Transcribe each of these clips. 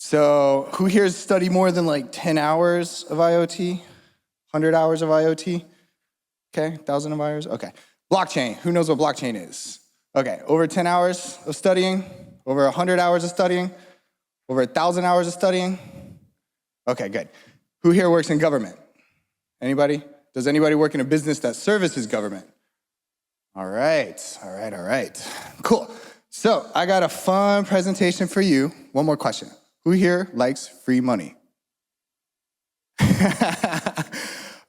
So who here has studied more than like 10 hours of IoT? 100 hours of IoT? Okay, 1,000 of hours? Okay. Blockchain, who knows what blockchain is? Okay, over 10 hours of studying, over 100 hours of studying, over 1,000 hours of studying? Okay, good. Who here works in government? Anybody? Does anybody work in a business that services government? All right. Cool. So I got a fun presentation for you. One more question. Who here likes free money?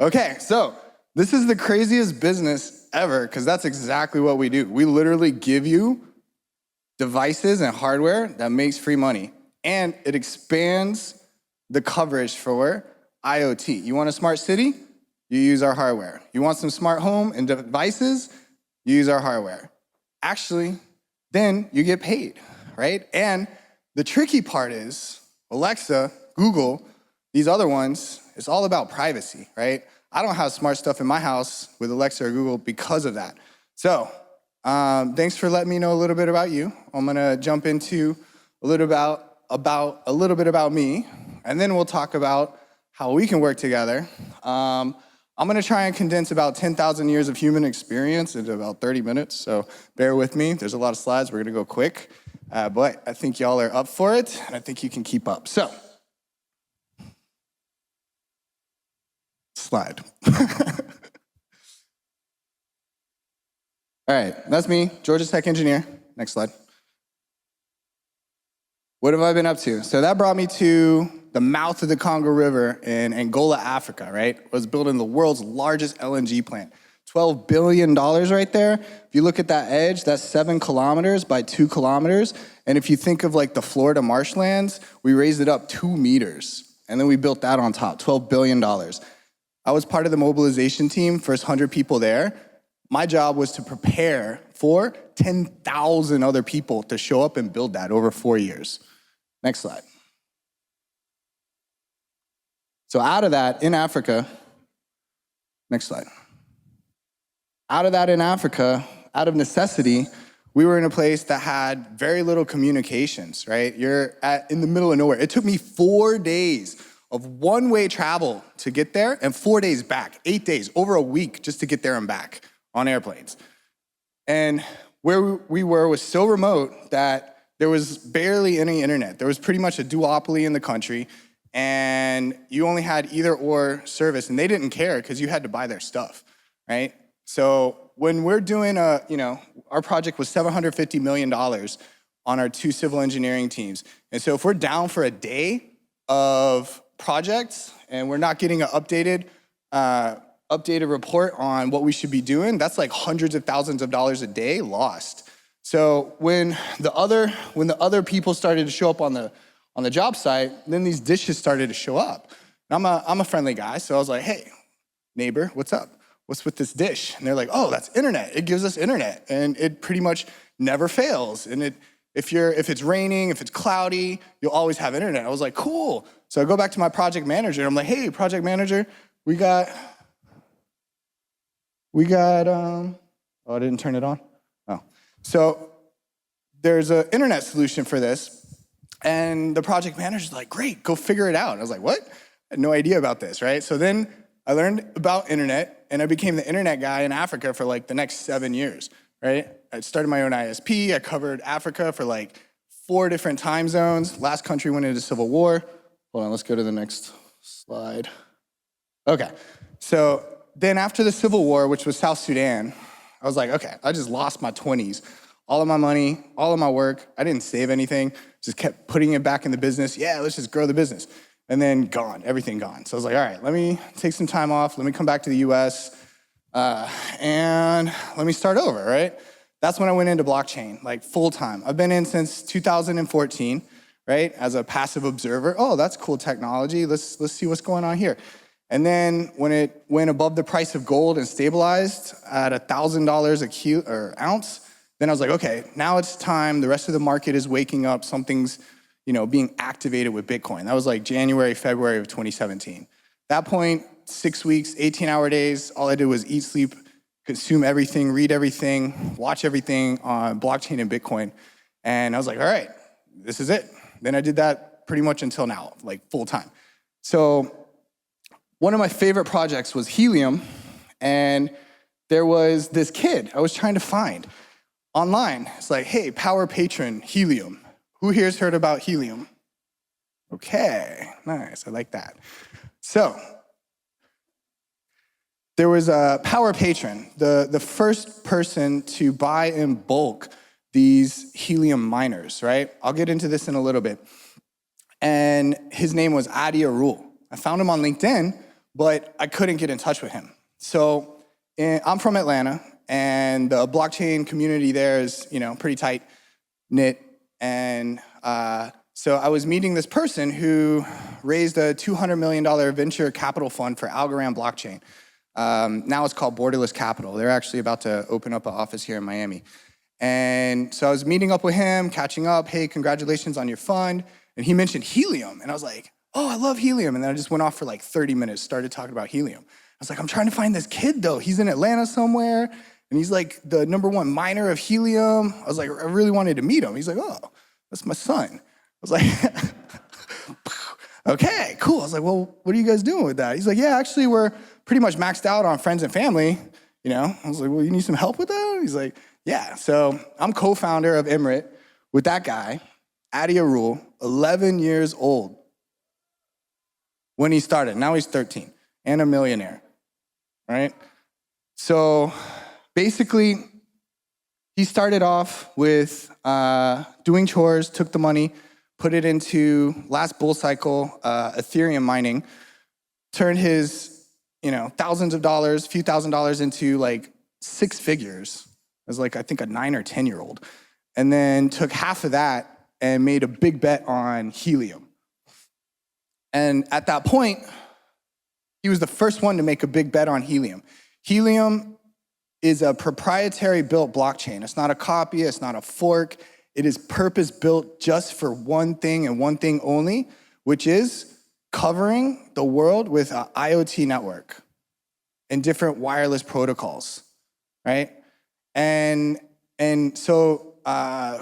Okay, so this is the craziest business ever because that's exactly what we do. We literally give you devices and hardware that makes free money, and it expands the coverage for IoT. You want a smart city? You use our hardware. You want some smart home and devices? You use our hardware. Actually, then you get paid, right? And the tricky part is Alexa, Google, these other ones, it's all about privacy, right? I don't have smart stuff in my house with Alexa or Google because of that. So thanks for letting me know a little bit about you. I'm gonna jump into a little bit about me, and then we'll talk about how we can work together. I'm gonna try and condense about 10,000 years of human experience into about 30 minutes, so bear with me. There's a lot of slides, we're gonna go quick, but I think y'all are up for it, and I think you can keep up. So, slide. All right, that's me, Georgia Tech engineer. Next slide. What have I been up to? So that brought me to the mouth of the Congo River in Angola, Africa, right? I was building the world's largest LNG plant. $12 billion right there. If you look at that edge, that's 7 kilometers by 2 kilometers. And if you think of like the Florida marshlands, we raised it up 2 meters. And then we built that on top, $12 billion. I was part of the mobilization team, first 100 people there. My job was to prepare for 10,000 other people to show up and build that over 4 years. Next slide. So out of that, in Africa, next slide. Out of that in Africa, out of necessity, we were in a place that had very little communications, right? You're in the middle of nowhere. It took me 4 days of one-way travel to get there and 4 days back, 8 days, over a week just to get there and back on airplanes. And where we were was so remote that there was barely any internet. There was pretty much a duopoly in the country, and you only had either or service, and they didn't care because you had to buy their stuff, right? So when we're doing our project was $750 million on our 2 civil engineering teams. And so if we're down for a day of projects and we're not getting an updated report on what we should be doing, that's like hundreds of thousands of dollars a day lost. So when the other people started to show up on the job site, then these dishes started to show up. And I'm a friendly guy, so I was like, hey, neighbor, what's up? What's with this dish? And they're like, oh, that's internet. It gives us internet, and it pretty much never fails. And if it's raining, if it's cloudy, you'll always have internet. I was like, cool. So I go back to my project manager, and I'm like, hey, project manager, we got, oh, I didn't turn it on? Oh. So there's an internet solution for this, and the project manager's like, great, go figure it out. And I was like, what? I had no idea about this, right? So then I learned about internet, and I became the internet guy in Africa for like the next 7 years, right? I started my own ISP. I covered Africa for like 4 different time zones. Last country went into civil war. Hold on, let's go to the next slide. Okay, so then after the civil war, which was South Sudan, I was like, okay, I just lost my 20s. All of my money, all of my work, I didn't save anything, just kept putting it back in the business. Yeah, let's just grow the business. And then gone, everything gone. So I was like, all right, let me take some time off, let me come back to the US, and let me start over, right? That's when I went into blockchain, like full time. I've been in since 2014, right? As a passive observer. Oh, that's cool technology, let's see what's going on here. And then when it went above the price of gold and stabilized at $1,000 an ounce, then I was like, okay, now it's time. The rest of the market is waking up. Something's, being activated with Bitcoin. That was like January, February of 2017. At that point, 6 weeks, 18-hour days. All I did was eat, sleep, consume everything, read everything, watch everything on blockchain and Bitcoin. And I was like, all right, this is it. Then I did that pretty much until now, like full time. So one of my favorite projects was Helium, and there was this kid I was trying to find online. It's like, hey, power patron, Helium. Who here's heard about Helium? Okay, nice, I like that. So there was a power patron, the first person to buy in bulk these helium miners, right? I'll get into this in a little bit. And his name was Adi Arul. I found him on LinkedIn, but I couldn't get in touch with him. So I'm from Atlanta, and the blockchain community there is, pretty tight knit. And so I was meeting this person who raised a $200 million venture capital fund for Algorand blockchain. Now it's called Borderless Capital. They're actually about to open up an office here in Miami. And so I was meeting up with him, catching up, hey, congratulations on your fund. And he mentioned Helium. And I was like, oh, I love Helium. And then I just went off for like 30 minutes, started talking about Helium. I was like, I'm trying to find this kid though. He's in Atlanta somewhere. And he's like the #1 miner of Helium. I was like, I really wanted to meet him. He's like, oh, that's my son. I was like, okay, cool. I was like, well, what are you guys doing with that? He's like, yeah, actually, we're pretty much maxed out on friends and family. I was like, well, you need some help with that? He's like, yeah. So I'm co-founder of Emrit with that guy, Adi Arul, 11 years old when he started. Now he's 13 and a millionaire, right? So basically, he started off with doing chores, took the money, put it into last bull cycle Ethereum mining, turned his thousands of dollars, few $1,000s into like 6 figures as like I think a 9 or 10-year-old, and then took half of that and made a big bet on Helium. And at that point, he was the first one to make a big bet on Helium. Helium is a proprietary built blockchain. It's not a copy, it's not a fork. It is purpose built just for one thing and one thing only, which is covering the world with an IoT network and different wireless protocols, right? And so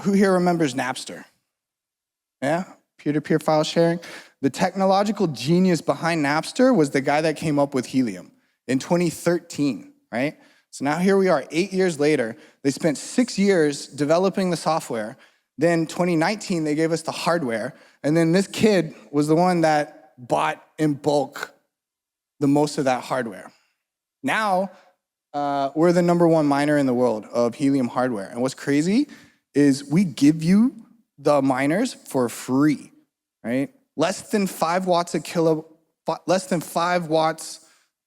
who here remembers Napster? Yeah, peer-to-peer file sharing. The technological genius behind Napster was the guy that came up with Helium in 2013, right? So now here we are, 8 years later. They spent 6 years developing the software. Then 2019, they gave us the hardware. And then this kid was the one that bought in bulk the most of that hardware. Now, we're the #1 miner in the world of Helium hardware. And what's crazy is we give you the miners for free, right? Less than 5 watts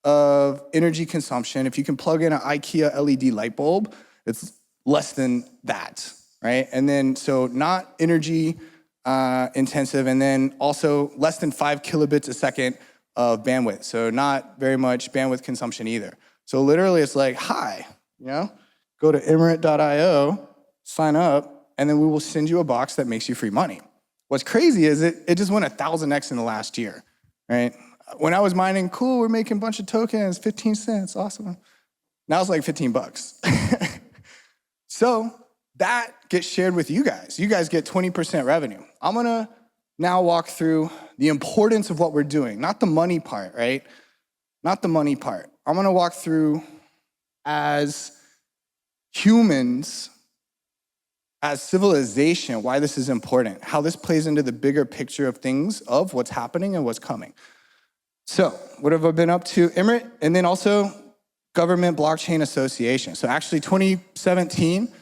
of energy consumption. If you can plug in an IKEA LED light bulb, it's less than that, right? And then, so not energy intensive, and then also less than 5 kilobits a second of bandwidth. So not very much bandwidth consumption either. So literally it's like, hi, go to emrit.io, sign up, and then we will send you a box that makes you free money. What's crazy is it just went 1,000x in the last year, right? When I was mining, cool, we're making a bunch of tokens, 15 cents, awesome. Now it's like $15. So that gets shared with you guys. You guys get 20% revenue. I'm gonna now walk through the importance of what we're doing, not the money part, right? Not the money part. I'm gonna walk through as humans, as civilization, why this is important, how this plays into the bigger picture of things, of what's happening and what's coming. So, what have I been up to? Emrit, and then also Government Blockchain Association. So actually 2017,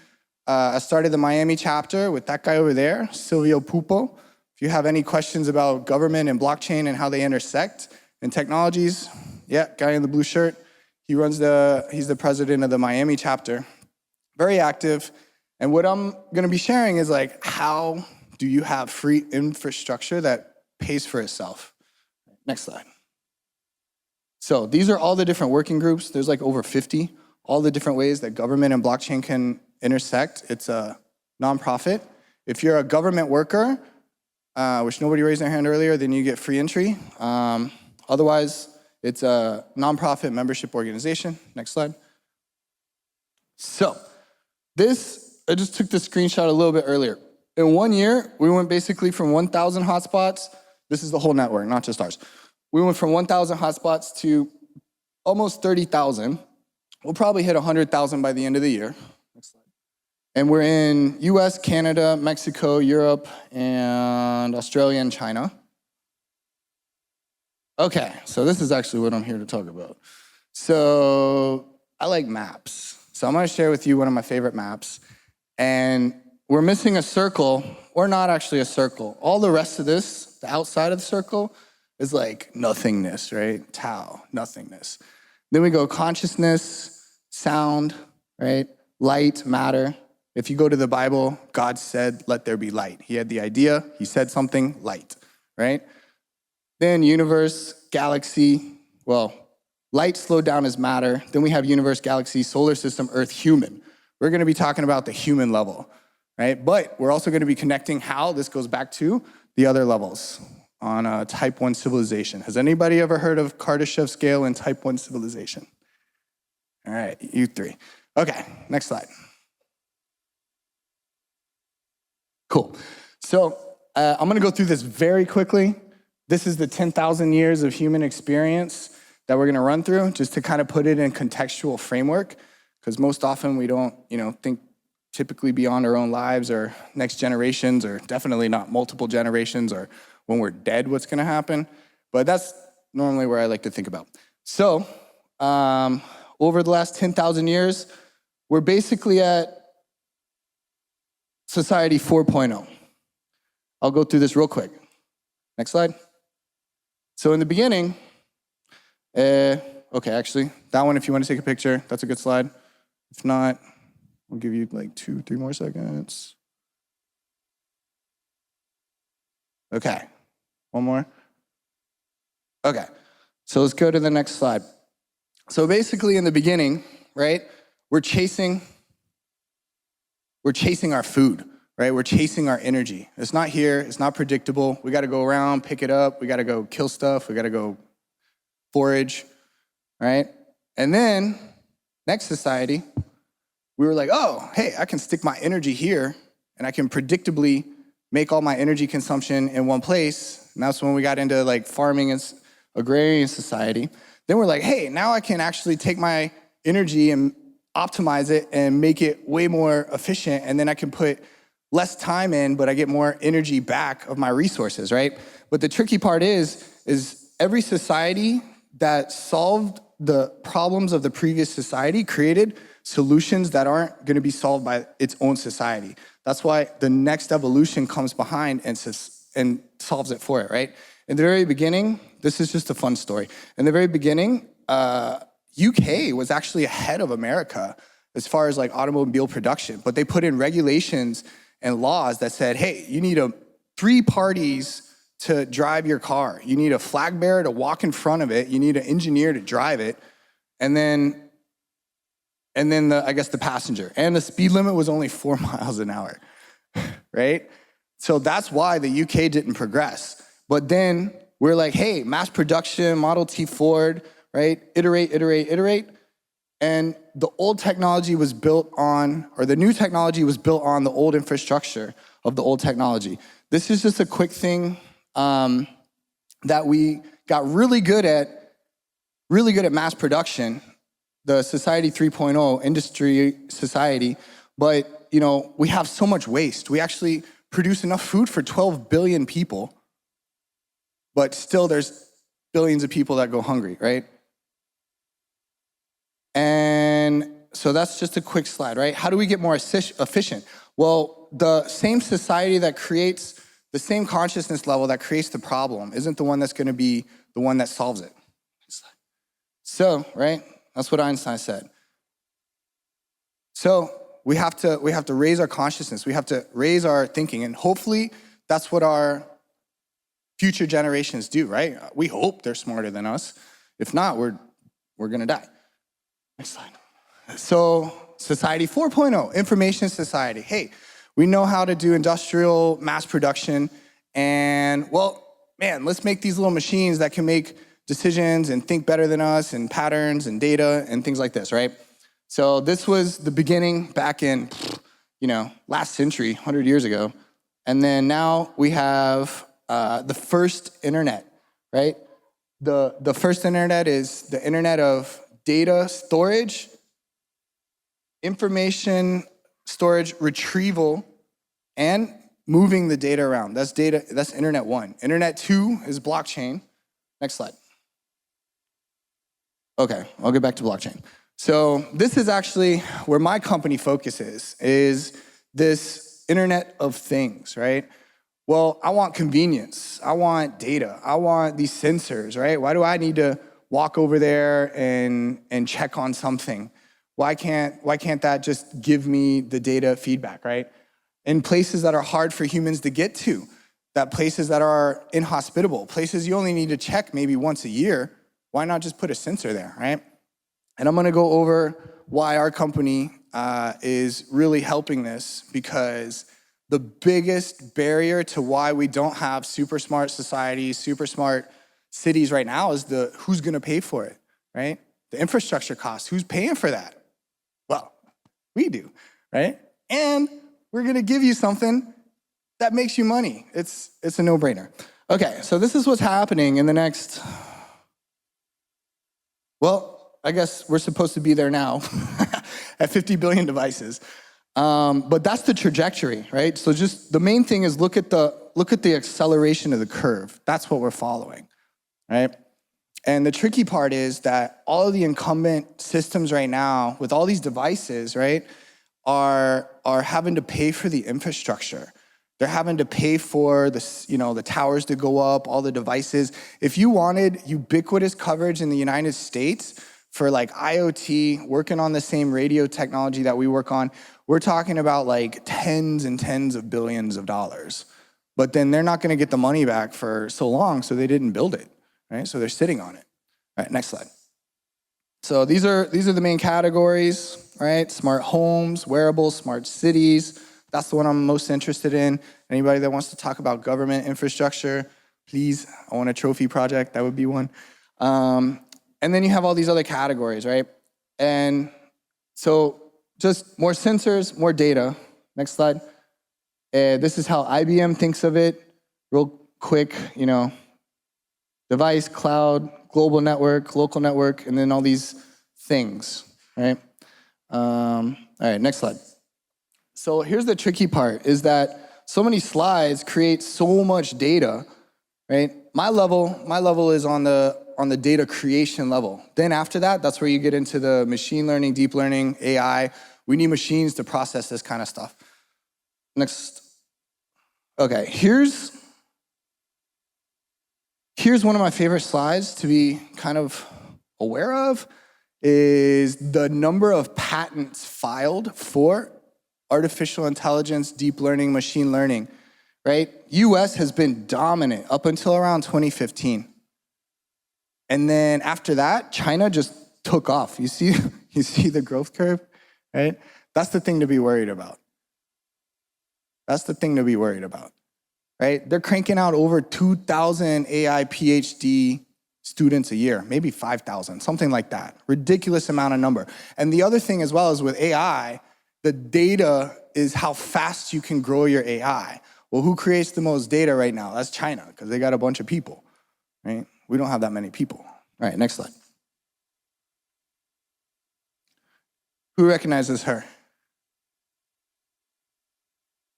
I started the Miami chapter with that guy over there, Silvio Pupo. If you have any questions about government and blockchain and how they intersect and technologies, yeah, guy in the blue shirt, he's the president of the Miami chapter. Very active. And what I'm gonna be sharing is like, how do you have free infrastructure that pays for itself? Next slide. So these are all the different working groups. There's like over 50, all the different ways that government and blockchain can intersect. It's a nonprofit. If you're a government worker, which nobody raised their hand earlier, then you get free entry. Otherwise, it's a nonprofit membership organization. Next slide. So this, I just took the screenshot a little bit earlier. in 1 year, we went basically from 1,000 hotspots. This is the whole network, not just ours. We went from 1,000 hotspots to almost 30,000. We'll probably hit 100,000 by the end of the year. Next slide. And we're in US, Canada, Mexico, Europe, and Australia and China. Okay, so this is actually what I'm here to talk about. So I like maps. So I'm gonna share with you one of my favorite maps. And we're missing a circle, or not actually a circle. All the rest of this, the outside of the circle, is like nothingness, right? Tau, nothingness. Then we go consciousness, sound, right? Light, matter. If you go to the Bible, God said, let there be light. He had the idea, he said something, light, right? Then universe, galaxy, well, light slowed down as matter. Then we have universe, galaxy, solar system, earth, human. We're gonna be talking about the human level, right? But we're also gonna be connecting how this goes back to the other levels on type 1 civilization. Has anybody ever heard of Kardashev scale and type 1 civilization? All right, you three. Okay, next slide. Cool. So I'm gonna go through this very quickly. This is the 10,000 years of human experience that we're gonna run through, just to kind of put it in contextual framework, because most often we don't, think typically beyond our own lives or next generations, or definitely not multiple generations, or when we're dead, what's gonna happen. But that's normally where I like to think about. So, over the last 10,000 years, we're basically at society 4.0. I'll go through this real quick. Next slide. So in the beginning, okay, actually, that one, if you want to take a picture, that's a good slide. If not, I'll give you like 2-3 more seconds. Okay, one more. Okay, so let's go to the next slide. So basically in the beginning, right, we're chasing our food, right? We're chasing our energy. It's not here, it's not predictable. We gotta go around, pick it up, we gotta go kill stuff, we gotta go forage, right? And then, next society, we were like, oh, hey, I can stick my energy here and I can predictably make all my energy consumption in one place. And that's when we got into like farming and agrarian society. Then we're like, hey, now I can actually take my energy and optimize it and make it way more efficient, and then I can put less time in, but I get more energy back of my resources, right? But the tricky part is every society that solved the problems of the previous society created solutions that aren't gonna be solved by its own society. That's why the next evolution comes behind and solves it for it, right? In the very beginning, this is just a fun story. In the very beginning, UK was actually ahead of America as far as like automobile production, but they put in regulations and laws that said, hey, you need 3 parties to drive your car. You need a flag bearer to walk in front of it. You need an engineer to drive it. And then I guess the passenger. And the speed limit was only 4 miles an hour, right? So that's why the UK didn't progress. But then we're like, hey, mass production, Model T Ford, right? Iterate. And the old technology was built on, or the new technology was built on the old infrastructure of the old technology. This is just a quick thing that we got really good at mass production, the Society 3.0 industry society, but we have so much waste. We actually produce enough food for 12 billion people, but still there's billions of people that go hungry, right? And so that's just a quick slide, right? How do we get more efficient? Well, the same society that creates the same consciousness level that creates the problem isn't the one that's gonna be the one that solves it. So, right, that's what Einstein said. So we have to raise our consciousness, we have to raise our thinking, and hopefully that's what our future generations do, right? We hope they're smarter than us. If not, we're gonna die. Next slide. So, Society 4.0, information society. Hey, we know how to do industrial mass production, and well, man, let's make these little machines that can make decisions and think better than us, and patterns and data and things like this, right? So this was the beginning back in, last century, 100 years ago. And then now we have the first internet, right? The first internet is the internet of data storage, information storage, retrieval, and moving the data around. That's internet 1. Internet 2 is blockchain. Next slide. Okay, I'll get back to blockchain. So this is actually where my company focuses, is this Internet of Things, right? Well, I want convenience. I want data. I want these sensors, right? Why do I need to walk over there and check on something? Why can't that just give me the data feedback, right? In places that are hard for humans to get to, that places that are inhospitable, places you only need to check maybe once a year, why not just put a sensor there, right? And I'm gonna go over why our company is really helping this, because the biggest barrier to why we don't have super smart societies, super smart cities right now is who's gonna pay for it, right? The infrastructure costs, who's paying for that? Well, we do, right? And we're gonna give you something that makes you money. It's a no-brainer. Okay, so this is what's happening in the next, well, I guess we're supposed to be there now at 50 billion devices. But that's the trajectory, right? So just the main thing is look at the acceleration of the curve. That's what we're following, right? And the tricky part is that all of the incumbent systems right now with all these devices, right, are having to pay for the infrastructure. They're having to pay for the towers to go up, all the devices. If you wanted ubiquitous coverage in the United States for like IoT, working on the same radio technology that we work on, we're talking about like tens and tens of billions of dollars. But then they're not gonna get the money back for so long, so they didn't build it, right? So they're sitting on it. All right, next slide. So these are the main categories, right? Smart homes, wearables, smart cities. That's the one I'm most interested in. Anybody that wants to talk about government infrastructure, please, I want a trophy project, that would be one. And then you have all these other categories, right? And so just more sensors, more data. Next slide. This is how IBM thinks of it. Real quick, device, cloud, global network, local network, and then all these things, right? All right, next slide. So here's the tricky part, is that so many slides create so much data, right? My level is on the data creation level. Then after that, that's where you get into the machine learning, deep learning, AI. We need machines to process this kind of stuff. Next. Okay, here's one of my favorite slides to be kind of aware of, is the number of patents filed for artificial intelligence, deep learning, machine learning, right? US has been dominant up until around 2015. And then after that, China just took off. You see the growth curve, right? That's the thing to be worried about. That's the thing to be worried about, right? They're cranking out over 2,000 AI PhD students a year, maybe 5,000, something like that. Ridiculous amount of number. And the other thing as well is with AI, the data is how fast you can grow your AI. Well, who creates the most data right now? That's China, because they got a bunch of people, right? We don't have that many people. All right, next slide. Who recognizes her?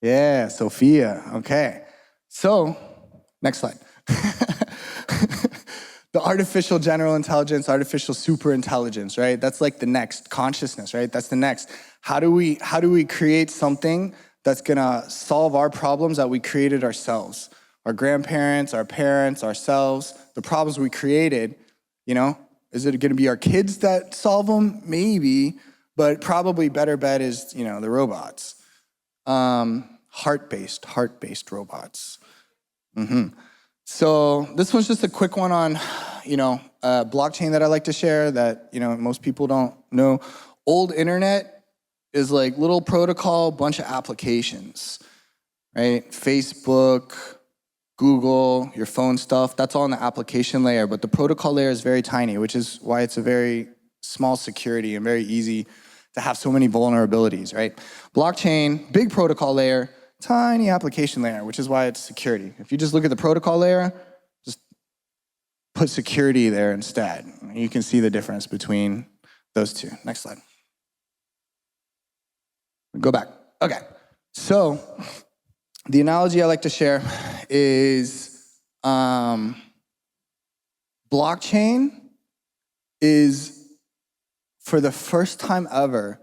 Yeah, Sophia, okay. So, next slide. The artificial general intelligence, artificial super intelligence, right? That's like the next consciousness, right? That's the next. How do we create something that's gonna solve our problems that we created ourselves? Our grandparents, our parents, ourselves, the problems we created, is it gonna be our kids that solve them? Maybe, but probably better bet is, the robots. Heart-based robots. So this one's just a quick one on, blockchain that I like to share that, most people don't know. Old internet is like little protocol, bunch of applications, right? Facebook, Google, your phone stuff, that's all in the application layer, but the protocol layer is very tiny, which is why it's a very small security and very easy to have so many vulnerabilities, right? Blockchain, big protocol layer, tiny application layer, which is why it's security. If you just look at the protocol layer, just put security there instead. You can see the difference between those two. Next slide. Go back. Okay. So the analogy I like to share is blockchain is, for the first time ever,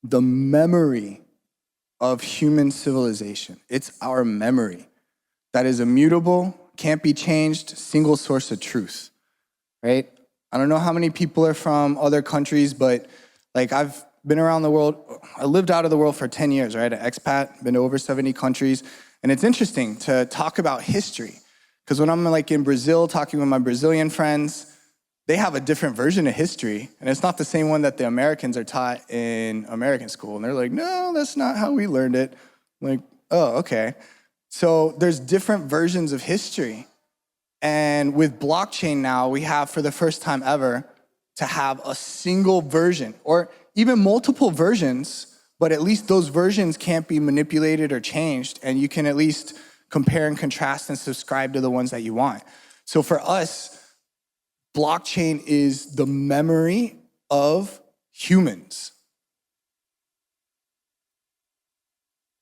the memory of human civilization. It's our memory that is immutable, can't be changed, single source of truth, right? I don't know how many people are from other countries, but like I've been around the world. I lived out of the world for 10 years, right? An expat, been to over 70 countries. And it's interesting to talk about history, because when I'm like in Brazil talking with my Brazilian friends, they have a different version of history, and it's not the same one that the Americans are taught in American school. And they're like, no, that's not how we learned it. I'm like, oh, okay. So there's different versions of history. And with blockchain now, we have, for the first time ever, to have a single version, or even multiple versions, but at least those versions can't be manipulated or changed, and you can at least compare and contrast and subscribe to the ones that you want. So for us, blockchain is the memory of humans.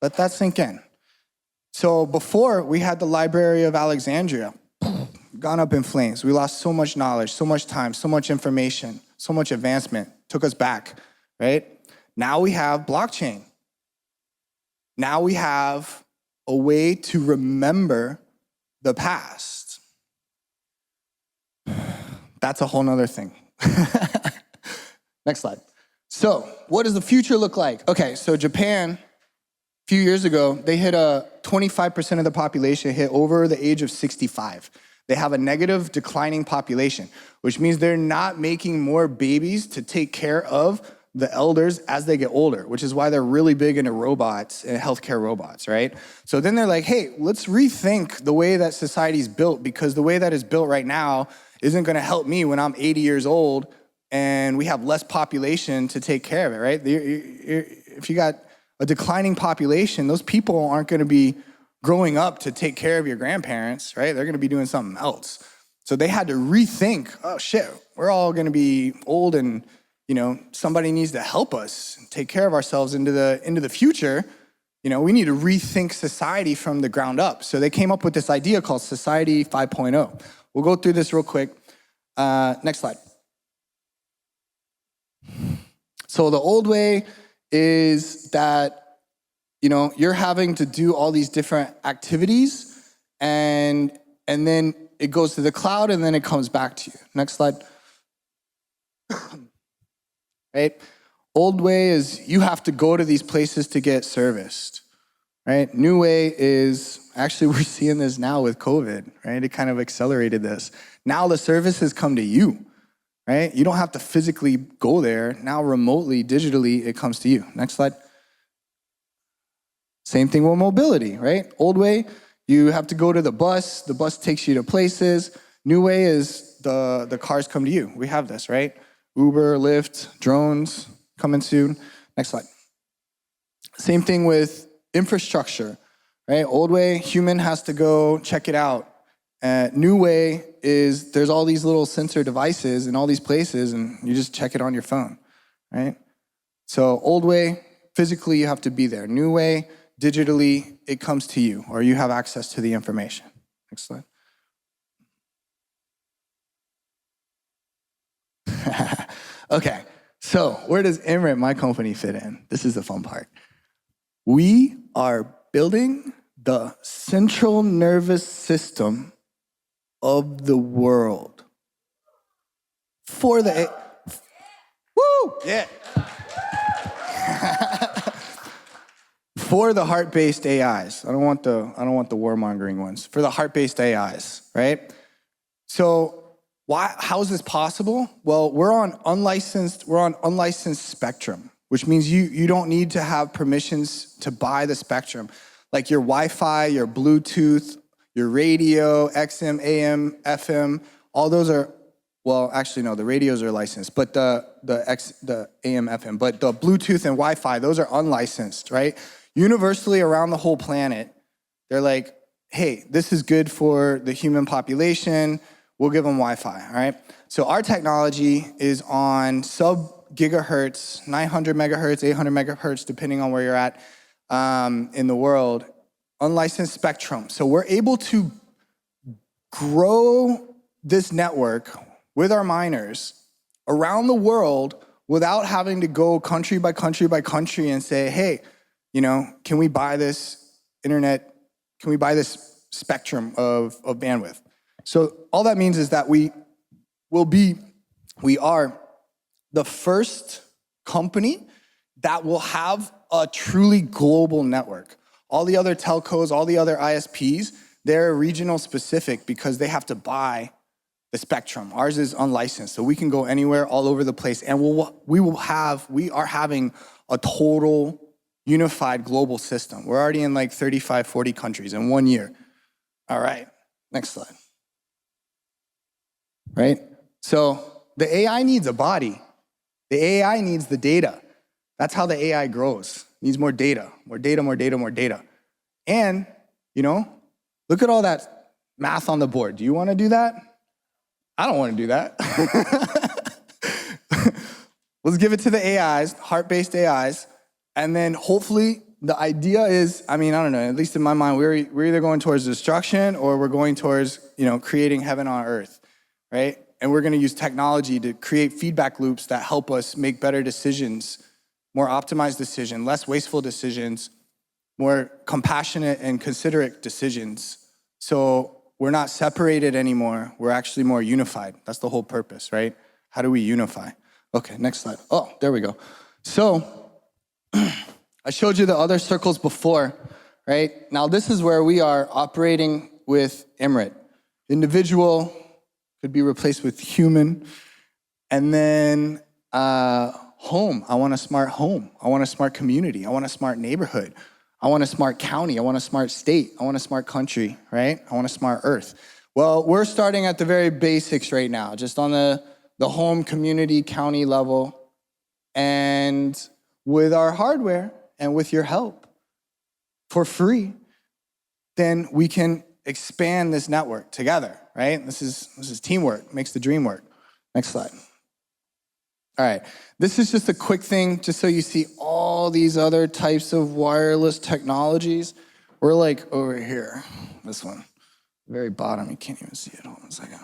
Let that sink in. So before, we had the Library of Alexandria, gone up in flames. We lost so much knowledge, so much time, so much information, so much advancement, took us back, right? Now we have blockchain. Now we have a way to remember the past. That's a whole nother thing. Next slide. So what does the future look like? Okay, so Japan, a few years ago, they hit 25% of the population hit over the age of 65. They have a negative declining population, which means they're not making more babies to take care of the elders as they get older, which is why they're really big into robots and healthcare robots, right? So then they're like, hey, let's rethink the way that society's built, because the way that it's built right now isn't gonna help me when I'm 80 years old and we have less population to take care of it, right? If you got a declining population, those people aren't gonna be growing up to take care of your grandparents, right? They're gonna be doing something else. So they had to rethink, oh shit, we're all gonna be old, and somebody needs to help us and take care of ourselves into the future. We need to rethink society from the ground up. So they came up with this idea called Society 5.0. We'll go through this real quick. Next slide. So the old way is that you're having to do all these different activities, and then it goes to the cloud, and then it comes back to you. Next slide. Right? Old way is you have to go to these places to get serviced, right? New way is, actually we're seeing this now with COVID, right? It kind of accelerated this. Now the services come to you, right? You don't have to physically go there. Now remotely, digitally, it comes to you. Next slide. Same thing with mobility, right? Old way, you have to go to the bus takes you to places. New way is the cars come to you. We have this, right? Uber, Lyft, drones coming soon. Next slide. Same thing with infrastructure, right? Old way, human has to go check it out. New way is there's all these little sensor devices in all these places, and you just check it on your phone, right? So old way, physically you have to be there. New way, digitally, it comes to you, or you have access to the information. Next slide. Okay, so where does Emrit, my company, fit in? This is the fun part. We are building the central nervous system of the world for the woo, yeah. For the heart-based AIs. I don't want the warmongering ones. For the heart-based AIs, right? So how is this possible? Well, we're on unlicensed spectrum, which means you don't need to have permissions to buy the spectrum. Like your Wi-Fi, your Bluetooth, your radio, XM, AM, FM, all those are, well, actually no, the radios are licensed, but the AM, FM, but the Bluetooth and Wi-Fi, those are unlicensed, right? universally around the whole planet, they're like, hey, this is good for the human population. We'll give them Wi-Fi, all right? So our technology is on sub-gigahertz, 900 megahertz, 800 megahertz, depending on where you're at in the world, unlicensed spectrum. So we're able to grow this network with our miners around the world without having to go country by country by country and say, hey, you know, can we buy this internet? Can we buy this spectrum of bandwidth? So all that means is that we are the first company that will have a truly global network. All the other telcos, all the other ISPs, they're regional specific because they have to buy the spectrum. Ours is unlicensed, so we can go anywhere, all over the place, and we are having a total unified global system. We're already in like 35, 40 countries in 1 year. All right, next slide. Right? So the AI needs a body. The AI needs the data. That's how the AI grows. It needs more data, more data, more data, more data. And, you know, look at all that math on the board. Do you want to do that? I don't want to do that. Let's give it to the AIs, heart-based AIs, and then hopefully the idea is, I mean, I don't know, at least in my mind, we're either going towards destruction or we're going towards, you know, creating heaven on earth, right? And we're going to use technology to create feedback loops that help us make better decisions, more optimized decisions, less wasteful decisions, more compassionate and considerate decisions. So we're not separated anymore. We're actually more unified. That's the whole purpose, right? How do we unify? Okay, next slide. Oh, there we go. So I showed you the other circles before, right? Now this is where we are operating with Emrit. Individual could be replaced with human. And then home, I want a smart home. I want a smart community. I want a smart neighborhood. I want a smart county. I want a smart state. I want a smart country, right? I want a smart earth. Well, we're starting at the very basics right now, just on the home, community, county level. And with our hardware and with your help for free, then we can expand this network together, right? This is teamwork, makes the dream work. Next slide. All right, this is just a quick thing, just so you see all these other types of wireless technologies. We're like over here, this one, very bottom, you can't even see it, hold on a second.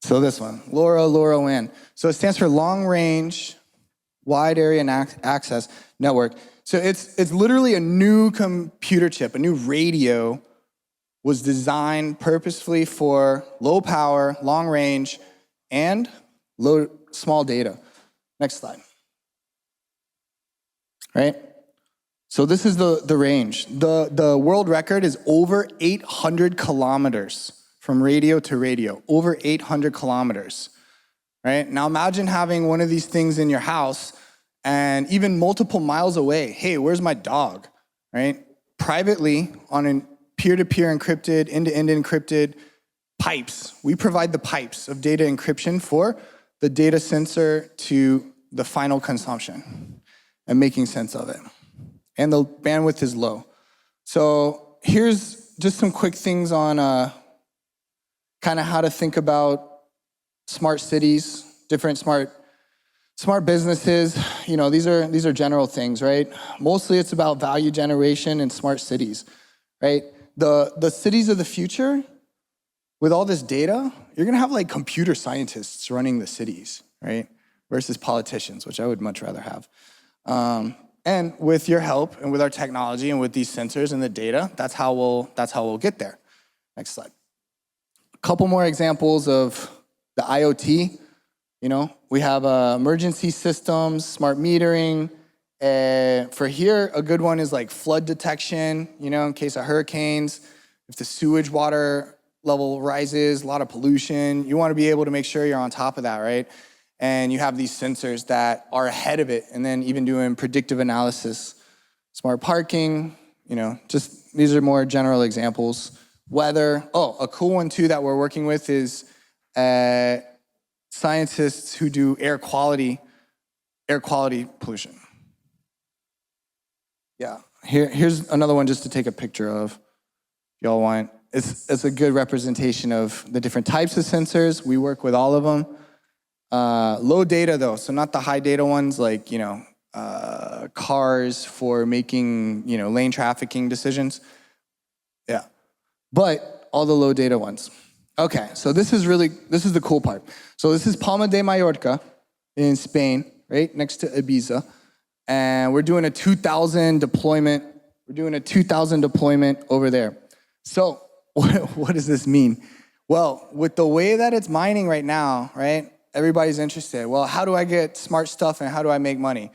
So this one, LoRaWAN. So it stands for Long Range Wide Area Access Network. So it's literally a new computer chip, a new radio was designed purposefully for low power, long range, and small data. Next slide. Right? So this is the range. The world record is over 800 kilometers from radio to radio, over 800 kilometers. Right? Now imagine having one of these things in your house and even multiple miles away. Hey, where's my dog? Right? Privately on an peer-to-peer encrypted, end-to-end encrypted pipes. We provide the pipes of data encryption for the data sensor to the final consumption and making sense of it. And the bandwidth is low. So here's just some quick things on kind of how to think about smart cities, different smart businesses. You know, these are general things, right? Mostly it's about value generation and smart cities, right? The cities of the future, with all this data, you're gonna have like computer scientists running the cities, right? Versus politicians, which I would much rather have. And with your help and with our technology and with these sensors and the data, that's how we'll get there. Next slide. A couple more examples of the IoT. You know, we have emergency systems, smart metering. For here, a good one is like flood detection, you know, in case of hurricanes. If the sewage water level rises, a lot of pollution, you want to be able to make sure you're on top of that, right? And you have these sensors that are ahead of it and then even doing predictive analysis. Smart parking, you know, just these are more general examples. Weather, a cool one too that we're working with is scientists who do air quality pollution. Yeah, here's another one just to take a picture of, if y'all want. It's a good representation of the different types of sensors. We work with all of them. Low data though, so not the high data ones like, cars for making, lane trafficking decisions. Yeah, but all the low data ones. Okay, so this is the cool part. So this is Palma de Mallorca in Spain, right next to Ibiza. And we're doing a 2,000 deployment. We're doing a 2,000 deployment over there. So what does this mean? Well, with the way that it's mining right now, right? Everybody's interested. Well, how do I get smart stuff and how do I make money?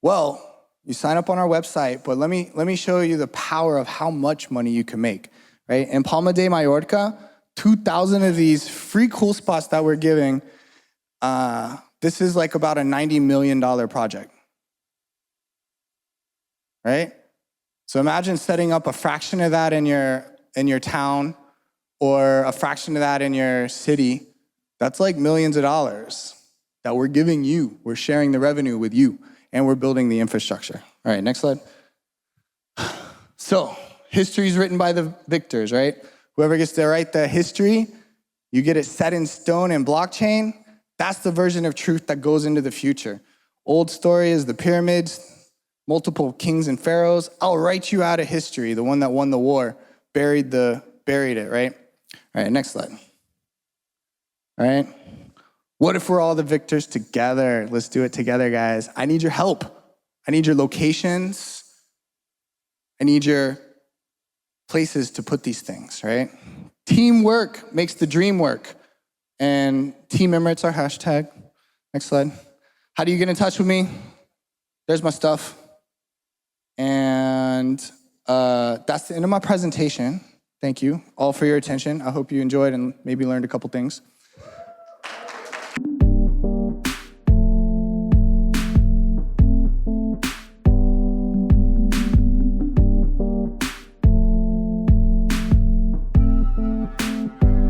Well, you sign up on our website, but let me show you the power of how much money you can make, right? In Palma de Mallorca, 2,000 of these free cool spots that we're giving, this is like about a $90 million project, right? So imagine setting up a fraction of that in your town or a fraction of that in your city. That's like millions of dollars that we're giving you. We're sharing the revenue with you, and we're building the infrastructure. All right, next slide. So history is written by the victors, right? Whoever gets to write the history, you get it set in stone in blockchain. That's the version of truth that goes into the future. Old story is the pyramids, multiple kings and pharaohs. I'll write you out of history. The one that won the war buried it, right? All right, next slide. All right. What if we're all the victors together? Let's do it together, guys. I need your help. I need your locations. I need your places to put these things, right? Teamwork makes the dream work. And Team Emrit's our hashtag. Next slide. How do you get in touch with me? There's my stuff. And that's the end of my presentation. Thank you all for your attention. I hope you enjoyed and maybe learned a couple things.